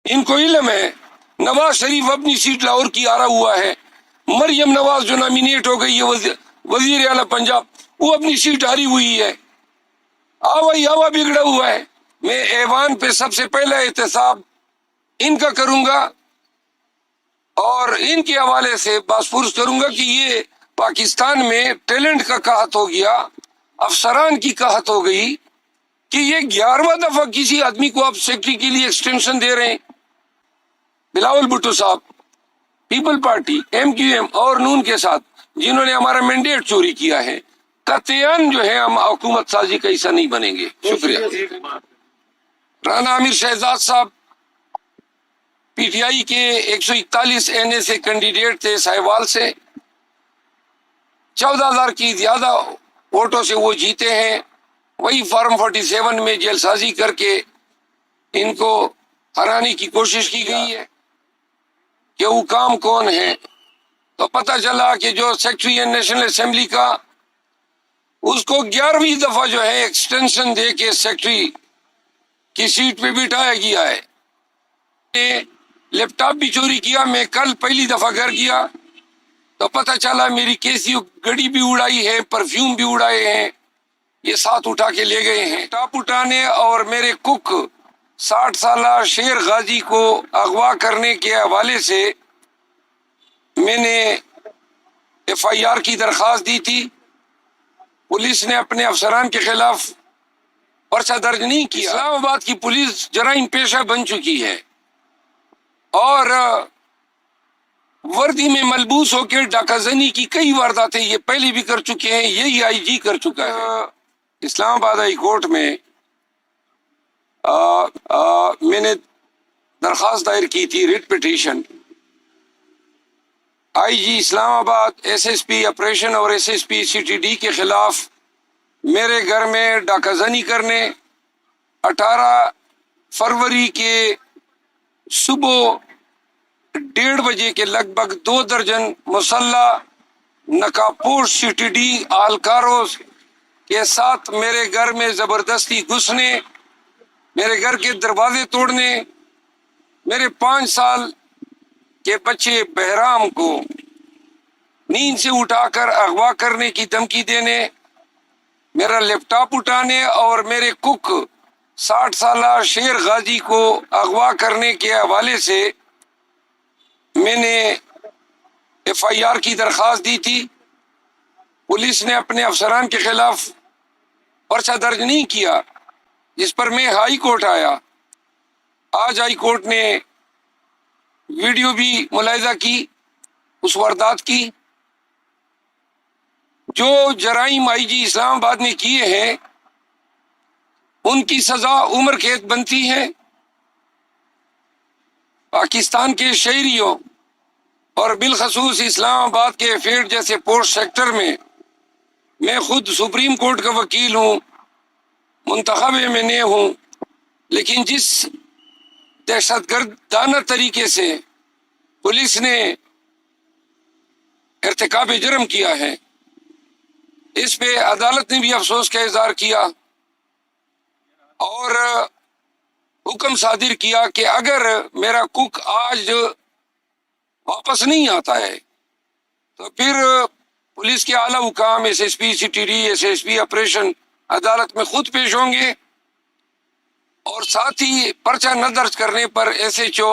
ان کو علم ہے نواز شریف اپنی سیٹ لاہور کی آرا ہوا ہے، مریم نواز جو نامینیٹ ہو گئی ہے وزیر اعلیٰ پنجاب، وہ اپنی سیٹ ہاری ہوئی ہے، آوا بگڑا ہوا ہے۔ میں ایوان پہ سب سے پہلا احتساب ان کا کروں گا اور ان کے حوالے سے باسپورس کروں گا کہ یہ پاکستان میں ٹیلنٹ کا قحط ہو گیا، افسران کی قحط ہو گئی کہ یہ 11واں دفعہ کسی آدمی کو آپ سیکٹری کے لیے ایکسٹینشن دے رہے ہیں۔ بلاول بھٹو صاحب people party M Q M اور نون کے ساتھ جنہوں نے ہمارا مینڈیٹ چوری کیا ہے، قطعاً جو ہے ہم حکومت سازی کا حصہ نہیں بنیں گے۔ شکریہ۔ رانا عامر شہزاد صاحب پی ٹی آئی کے 141 این اے سے کینڈیڈیٹ تھے ساہیوال سے، 14,000 کی زیادہ ووٹوں سے وہ جیتے ہیں۔ وہی فارم 47 میں جیل سازی کر کے ان کو ہرانے کی کوشش کی گئی ہے کہ وہ کام کون ہے، تو پتہ چلا کہ جو سیکٹری ہے نیشنل اسمبلی کا، اس کو 11ویں دفعہ جو ہے ایکسٹینشن دے کے سیکٹری کی سیٹ پہ بٹھایا گیا ہے۔ لیپ ٹاپ بھی چوری کیا۔ میں کل پہلی دفعہ گھر گیا تو پتہ چلا میری کیسیو گڑی بھی اڑائی ہے، پرفیوم بھی اڑائے ہیں، یہ ساتھ اٹھا کے لے گئے ہیں۔ ٹاپ اٹھانے اور میرے کک 60 سالہ شیر غازی کو اغوا کرنے کے حوالے سے میں نے ایف آئی آر کی درخواست دی تھی۔ پولیس نے اپنے افسران کے خلاف پرچہ درج نہیں کیا۔ اسلام آباد کی پولیس جرائم پیشہ بن چکی ہے اور وردی میں ملبوس ہو کے ڈاکہ زنی کی کئی وارداتیں یہ پہلے بھی کر چکے ہیں، یہی آئی جی کر چکا ہے۔ اسلام آباد ہائی کورٹ میں میں نے درخواست دائر کی تھی، ریٹ پٹیشن، آئی G Islamabad, S S P operation اور S S P C T D کے خلاف میرے گھر میں ڈاکہ زنی کرنے، 18 فروری کے صبح 1:30 بجے کے لگ بھگ 2 درجن مسلح نقابپوش سی ٹی ڈی اہلکاروں کے ساتھ میرے گھر میں زبردستی گھسنے، میرے گھر کے دروازے توڑنے، میرے 5 سال کے بچے بہرام کو نیند سے اٹھا کر اغوا کرنے کی دھمکی دینے، میرا لیپ ٹاپ اٹھانے اور میرے کک 60 سالہ شیر غازی کو اغوا کرنے کے حوالے سے میں نے ایف آئی آر کی درخواست دی تھی۔ پولیس نے اپنے افسران کے خلاف پرچہ درج نہیں کیا، جس پر میں ہائی کورٹ آیا۔ آج ہائی کورٹ نے ویڈیو بھی ملاحظہ کی اس واردات کی۔ جو جرائم آئی جی اسلام آباد نے کیے ہیں ان کی سزا عمر قید بنتی ہے۔ پاکستان کے شہریوں اور بالخصوص اسلام آباد کے فیڈ جیسے پوسٹ سیکٹر میں خود سپریم کورٹ کا وکیل ہوں، منتخب ایم ہوں، لیکن جس دہشت گردانہ طریقے سے پولیس نے ارتکاب جرم کیا ہے، اس پہ عدالت نے بھی افسوس کا اظہار کیا اور حکم صادر کیا کہ اگر میرا کک آج واپس نہیں آتا ہے تو پھر پولیس کے اعلیٰ حکام S S P C T D, S S P operation عدالت میں خود پیش ہوں گے، اور ساتھ ہی پرچہ نہ درج کرنے پر ایس ایچ او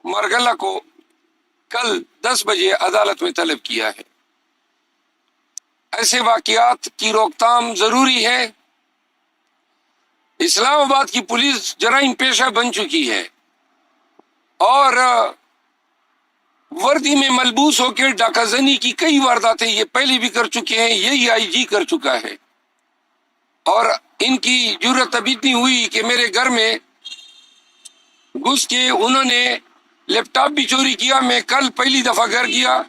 مرگلہ کو کل 10 بجے عدالت میں طلب کیا ہے۔ ایسے واقعات کی روک تھام ضروری ہے۔ اسلام آباد کی پولیس جرائم پیشہ بن چکی ہے اور وردی میں ملبوس ہو کے ڈاکہ زنی کی کئی وارداتیں یہ پہلے بھی کر چکے ہیں، یہی آئی جی کر چکا ہے، اور ان کی جرأت اب اتنی ہوئی کہ میرے گھر میں گھس کے انہوں نے لیپ ٹاپ بھی چوری کیا۔ میں کل پہلی دفعہ گھر گیا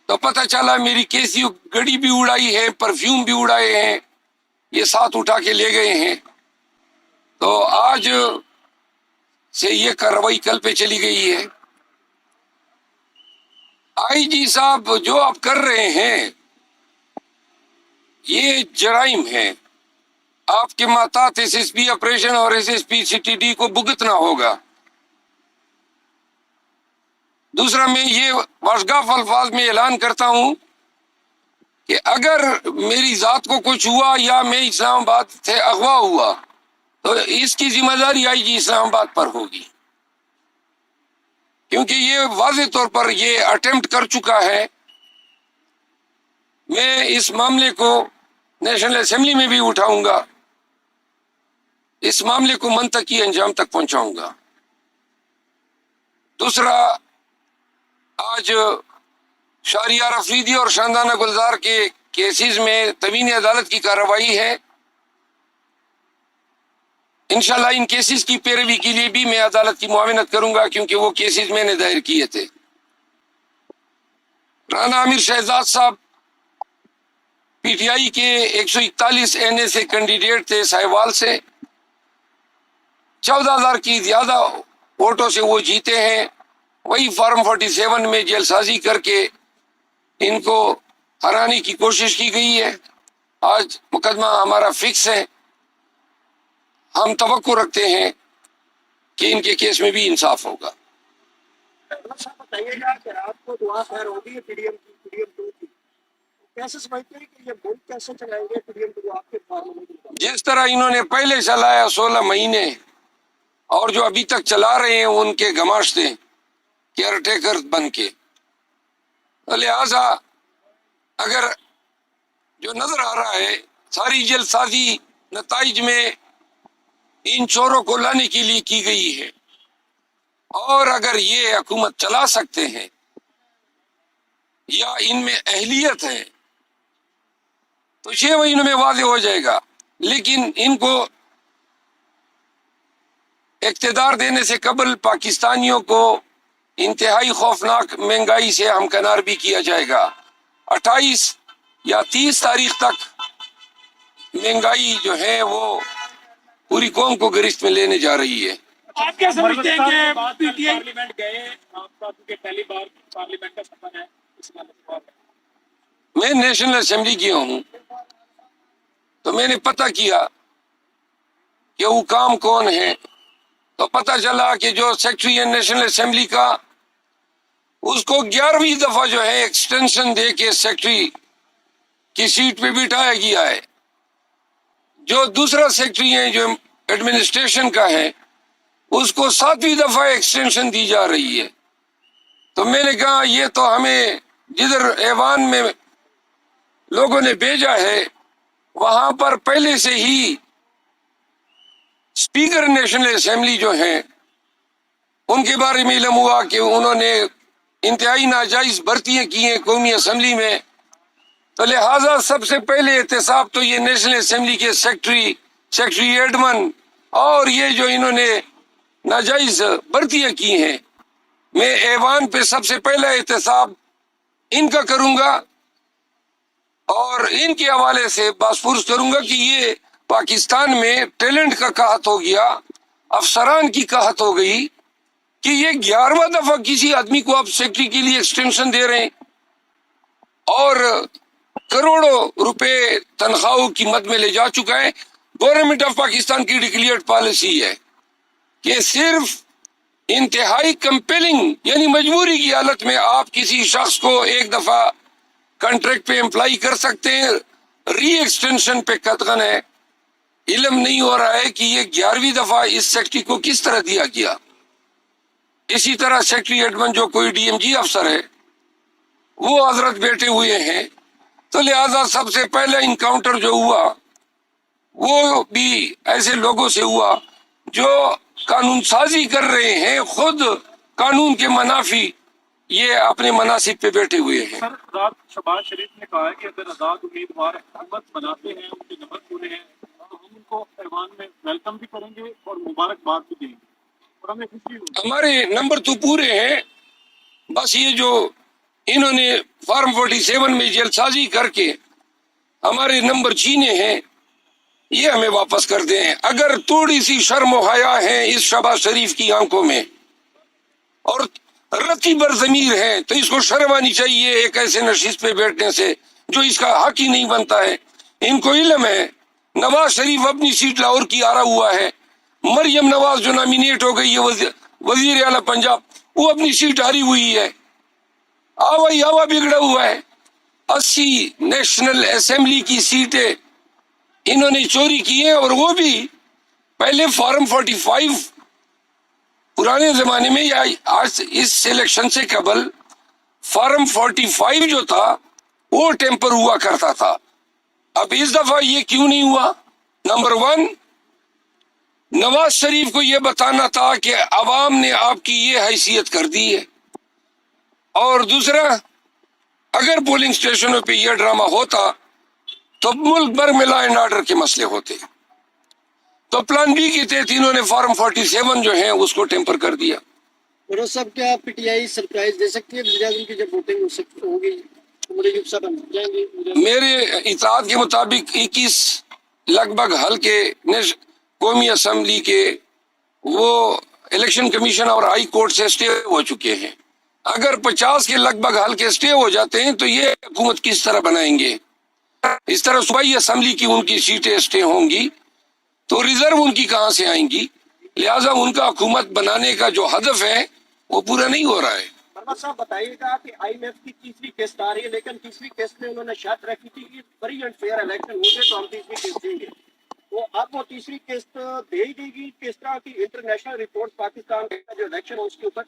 تو پتہ چلا میری کیسیو گڑی بھی اڑائی ہے، پرفیوم بھی اڑائے ہیں، یہ ساتھ اٹھا کے لے گئے ہیں۔ تو آج سے یہ کارروائی کل پہ چلی گئی ہے۔ آئی جی صاحب جو آپ کر رہے ہیں یہ جرائم ہیں، آپ کے ماتحت ایس ایس پی آپریشن اور S S P C T D کو بھگتنا ہوگا۔ دوسرا میں یہ واشگاف الفاظ میں اعلان کرتا ہوں کہ اگر میری ذات کو کچھ ہوا یا میں اسلام آباد سے اغوا ہوا تو اس کی ذمہ داری آئی جی اسلام آباد پر ہوگی، کیونکہ یہ واضح طور پر یہ اٹیمپٹ کر چکا ہے۔ میں اس معاملے کو نیشنل اسمبلی میں بھی اٹھاؤں گا، اس معاملے کو منطقی انجام تک پہنچاؤں گا۔ دوسرا، آج شہریار افریدی اور شاندانہ گلزار کے کیسز میں تمین عدالت کی کارروائی ہے۔ انشاءاللہ ان کیسز کی پیروی کے لیے بھی میں عدالت کی معاونت کروں گا، کیونکہ وہ کیسز میں نے دائر کیے تھے۔ رانا عامر شہزاد صاحب پی ٹی آئی کے 141 NA سے کینڈیڈیٹ تھے ساہیوال سے، 14,000 کی زیادہ ووٹوں سے وہ جیتے ہیں۔ وہی فارم 47 میں جیل سازی کر کے ان کو ہرانے کی کوشش کی گئی ہے۔ آج مقدمہ ہمارا فکس ہے، ہم توقع رکھتے ہیں کہ ان کے کیس میں بھی انصاف ہوگا۔ صاحب بتائیے گا کہ آپ کو دعا خیر ہوگی پی ڈی ایم کی، پی ڈی ایم 2 کی، کیسے سمجھتے ہیں کہ یہ ملک کیسے چلائیں گے پی ڈی ایم 2 آپ کے پارلیمنٹ میں؟ جس طرح انہوں نے پہلے چلایا 16 مہینے اور جو ابھی تک چلا رہے ہیں ان کے گماشتے کیئر ٹیکر بن کے، لہذا اگر جو نظر آ رہا ہے ساری جلد سازی نتائج میں ان چوروں کو لانے کے لیے کی گئی ہے، اور اگر یہ حکومت چلا سکتے ہیں یا ان میں اہلیت ہے تو 6 مہینوں میں واضح ہو جائے گا۔ لیکن ان کو اقتدار دینے سے قبل پاکستانیوں کو انتہائی خوفناک مہنگائی سے ہمکنار بھی کیا جائے گا۔ 28 یا 30 تاریخ تک مہنگائی جو ہے وہ پوری قوم کو گرفت میں لینے جا رہی ہے۔ آپ کیا سمجھتے ہیں کہ پی ٹی آئی پارلیمنٹ گئے، آپ کا کیونکہ پہلی بار پارلیمنٹ کا سفر ہے، اس کا سوال ہے۔ میں نیشنل اسمبلی گیا ہوں تو میں نے پتہ کیا کہ حکام کون ہے، تو پتہ چلا کہ جو سیکرٹری ہے نیشنل اسمبلی کا، اس کو 11ویں دفعہ جو ہے ایکسٹینشن دے کے سیکرٹری کی سیٹ پہ بٹھایا گیا ہے۔ جو دوسرا سیکرٹری ہے جو ایڈمنسٹریشن کا ہے، اس کو 7ویں دفعہ ایکسٹینشن دی جا رہی ہے۔ تو میں نے کہا یہ تو ہمیں جدھر ایوان میں لوگوں نے بھیجا ہے وہاں پر پہلے سے ہی اسپیکر نیشنل اسمبلی جو ہیں ان کے بارے میں علم ہوا کہ انہوں نے انتہائی ناجائز بھرتیاں کی ہیں قومی اسمبلی میں، تو لہٰذا سب سے پہلے احتساب تو یہ نیشنل اسمبلی کے سیکرٹری ایڈمن اور یہ جو انہوں نے ناجائز بھرتیاں کی ہیں، میں ایوان پہ سب سے پہلا احتساب ان کا کروں گا اور ان کے حوالے سے باسپرس کروں گا کہ یہ پاکستان میں ٹیلنٹ کا قحط ہو گیا، افسران کی قحط ہو گئی کہ یہ 11واں دفعہ کسی آدمی کو آپ سیکرٹری کے لیے ایکسٹینشن دے رہے ہیں، اور کروڑوں روپے تنخواہوں کی مد میں لے جا چکا ہے۔ گورنمنٹ آف پاکستان کی ڈکلیئرڈ پالیسی ہے کہ صرف انتہائی کمپیلنگ یعنی مجبوری کی حالت میں آپ کسی شخص کو ایک دفعہ کنٹریکٹ پہ امپلائی کر سکتے ہیں، ری ایکسٹینشن پہ قطعاً ہے۔ علم نہیں ہو رہا ہے کہ یہ 11ویں دفعہ اس سیکرٹری کو کس طرح دیا گیا۔ اسی طرح سیکرٹری ایڈمن جو کوئی ڈی ایم جی افسر ہے وہ حضرت بیٹھے ہوئے ہیں، تو لہذا سب سے پہلا انکاؤنٹر جو ہوا وہ بھی ایسے لوگوں سے ہوا جو قانون سازی کر رہے ہیں، خود قانون کے منافی یہ اپنے مناصب پہ بیٹھے ہوئے ہیں۔ سر، رات شہباز شریف نے کہا ہے کہ اگر آزاد امیدوار حکومت بناتے ہیں، ان کے نمبر پورے ہیں تو ہم ان کو ایوان میں ویلکم بھی کریں گے اور مبارکباد بھی دیں گے اور ہمیں خوشی ہوگی۔ ہمارے نمبر تو پورے ہیں، بس یہ جو انہوں نے فارم 47 میں جیل سازی کر کے ہمارے نمبر چھینے ہیں یہ ہمیں واپس کر دیں۔ اگر تھوڑی سی شرم و حیا ہے اس شہباز شریف کی آنکھوں میں اور رتی بر ضمیر ہے تو اس کو شرم آنی چاہیے ایک ایسے نشست پہ بیٹھنے سے جو اس کا حق ہی نہیں بنتا ہے۔ ان کو علم ہے نواز شریف اپنی سیٹ لاہور کی آرا ہوا ہے، مریم نواز جو نامینیٹ ہو گئی ہے وزیر اعلیٰ پنجاب، وہ اپنی سیٹ ہاری ہوئی ہے، آوا بگڑا ہوا ہے۔ 80 نیشنل اسمبلی کی سیٹیں انہوں نے چوری کی ہیں، اور وہ بھی پہلے فارم 45 پرانے زمانے میں یا آج اس الیکشن سے قبل فارم 45 جو تھا وہ ٹیمپر ہوا کرتا تھا۔ اب اس دفعہ یہ کیوں نہیں ہوا؟ نمبر 1، نواز شریف کو یہ بتانا تھا کہ عوام نے آپ کی یہ حیثیت کر دی ہے، اور دوسرا، اگر پولنگ اسٹیشنوں پہ یہ ڈرامہ ہوتا تو ملک بھر میں لا اینڈ آرڈر کے مسئلے ہوتے۔ تو پلان بی کے تحت انہوں نے فارم 47 جو ہے اس کو ٹیمپر کر دیا۔ فیروز صاحب، کیا پی ٹی آئی سرپرائز دے سکتی ہے وزیر اعظم کی جب ووٹنگ ہوگی؟ عمر ایوب صاحب ہم جائیں گے؟ میرے اطلاعات کے مطابق 21 لگ بھگ حلقے قومی اسمبلی کے وہ الیکشن کمیشن اور ہائی کورٹ سے اسٹے ہو چکے ہیں۔ اگر 50 کے لگ بھگ حلقے اسٹے ہو جاتے ہیں تو یہ حکومت کس طرح بنائیں گے؟ اس طرح صوبائی اسمبلی کی ان کی سیٹیں اسٹے ہوں گی تو ریزرو ان کی کہاں سے آئیں گی؟ لہٰذا ان کا حکومت بنانے کا جو ہدف ہے وہ پورا نہیں ہو رہا ہے۔ پرویز صاحب بتائیے گا کہ آئی ایم ایف کی تیسری قسط آ رہی ہے، لیکن تیسری قسط میں انہوں نے شرط رکھی تھی کہ فری اینڈ فیئر الیکشن ہوں گے تو ہم تیسری قسط دیں گے۔ تو اب وہ تیسری قسط دے ہی دے گی؟ کس طرح کی انٹرنیشنل رپورٹ پاکستان کا جو الیکشن ہے اس کے اوپر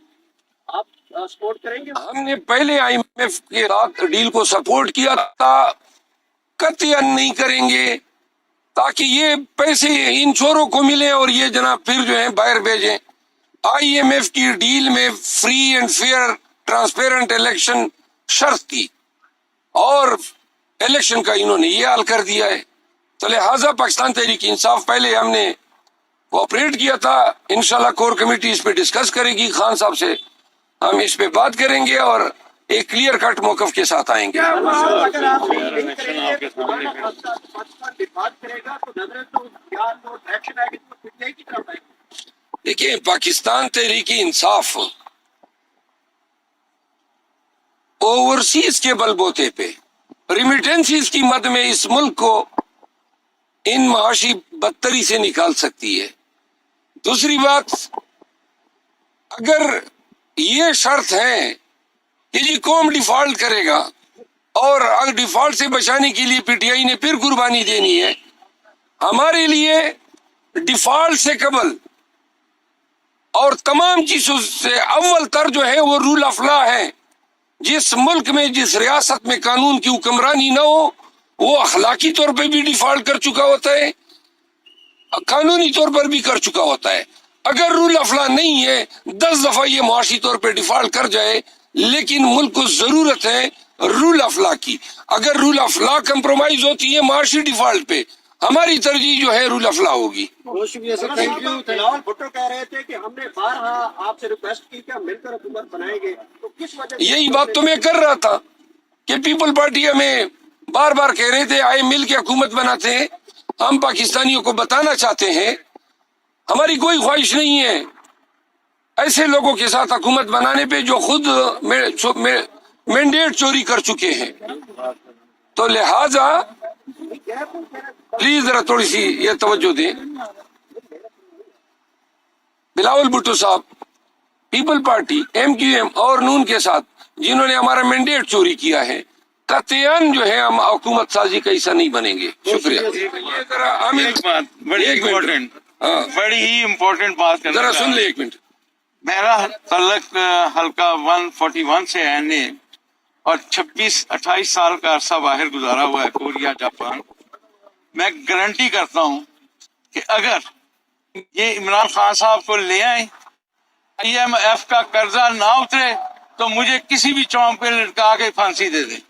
آپ سپورٹ کریں گے؟ ہم نے پہلے آئی ایم ایف کے ساتھ ڈیل کو سپورٹ کیا تھا، قطعاً نہیں کریں گے تاکہ یہ پیسے ان چوروں کو ملیں اور یہ جناب پھر جو ہے باہر بھیجیں۔ آئی ایم ایف کی ڈیل میں free and fair transparent election شرط تھی، اور الیکشن کا انہوں نے یہ حل کر دیا ہے۔ تو لہٰذا پاکستان تحریک انصاف پہلے ہم نے کوآپریٹ کیا تھا، انشاءاللہ کور کمیٹی اس پہ ڈسکس کرے گی، خان صاحب سے ہم اس پہ بات کریں گے اور ایک کلیئر کٹ موقف کے ساتھ آئیں گے۔ اگر آپ پاکستان ڈپارٹ کرے گا تو نظر تو ایکشن آئے گی تو پی ٹی آئی کی طرف آئے گی۔ دیکھیں، پاکستان تحریک انصاف اوورسیز کے بل بوتے پہ ریمیٹنسز کی مد میں اس ملک کو ان معاشی بدتری سے نکال سکتی ہے۔ دوسری بات، اگر یہ شرط ہے کہ جی قوم ڈیفالٹ کرے گا اور اگر ڈیفالٹ سے بچانے کے لیے پی ٹی آئی نے پھر قربانی دینی ہے، ہمارے لیے ڈیفالٹ سے قبل اور تمام چیزوں سے اول تر جو ہے وہ رول آف لا ہے۔ جس ملک میں جس ریاست میں قانون کی حکمرانی نہ ہو وہ اخلاقی طور پہ بھی ڈیفالٹ کر چکا ہوتا ہے، قانونی طور پر بھی کر چکا ہوتا ہے۔ اگر رول آف لا نہیں ہے، 10 دفعہ یہ معاشی طور پہ ڈیفالٹ کر جائے، لیکن ملک کو ضرورت ہے رول آف لا کی۔ اگر رول آف لا کمپرومائز ہوتی ہے معاشی ڈیفالٹ پہ، ہماری ترجیح جو ہے رول آف لا ہوگی۔ بہت شکریہ سر، تھینک یو۔ بلاول بھٹو کہہ رہے تھے کہ ہم نے بارہا آپ سے ریکویسٹ کی کہ ہم مل کر حکومت بنائیں گے، تو کس وجہ سے؟ یہی بات تو میں کر رہا تھا کہ پیپل پارٹی ہمیں بار بار کہہ رہے تھے آئے مل کے حکومت بناتے ہیں۔ ہم پاکستانیوں کو بتانا چاہتے ہیں ہماری کوئی خواہش نہیں ہے ایسے لوگوں کے ساتھ حکومت بنانے پہ جو خود مینڈیٹ چوری کر چکے ہیں۔ تو لہذا پلیز ذرا تھوڑی سی یہ توجہ دیں۔ بلاول بھٹو صاحب people party, M Q M اور نون کے ساتھ جنہوں نے ہمارا مینڈیٹ چوری کیا ہے، قطعاً جو ہے ہم حکومت سازی کا حصہ نہیں بنیں گے۔ شکریہ۔ یہ ذرا عامر بڑی ہی امپورٹنٹ بات کرنا ذرا سن لے ایک منٹ۔ میرا تعلق حلقہ 141 سے ہے اور 26-28 سال کا عرصہ باہر گزارا ہوا ہے کوریا، جاپان۔ میں گارنٹی کرتا ہوں کہ اگر یہ عمران خان صاحب کو لے آئیں، آئی ایم ایف کا قرضہ نہ اترے تو مجھے کسی بھی چونک پہ لٹکا کے پھانسی دے دیں،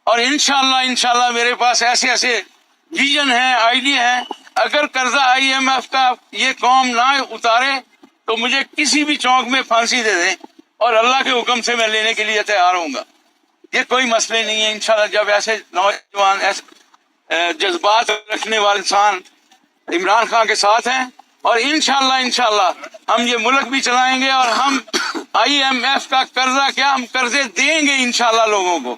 اور انشاءاللہ میرے پاس ایسے ویژن ہیں، آئیڈیا ہیں۔ اگر قرضہ آئی ایم ایف کا یہ قوم نہ اتارے تو مجھے کسی بھی چونک میں پھانسی دے دیں، اور اللہ کے حکم سے میں لینے کے لیے تیار ہوں گا۔ یہ کوئی مسئلے نہیں ہے۔ انشاءاللہ جب ایسے نوجوان ایسے جذبات رکھنے والے انسان عمران خان کے ساتھ ہیں، اور انشاءاللہ ہم یہ ملک بھی چلائیں گے، اور ہم آئی ایم ایف کا قرضہ کیا، ہم قرضے دیں گے انشاءاللہ لوگوں کو۔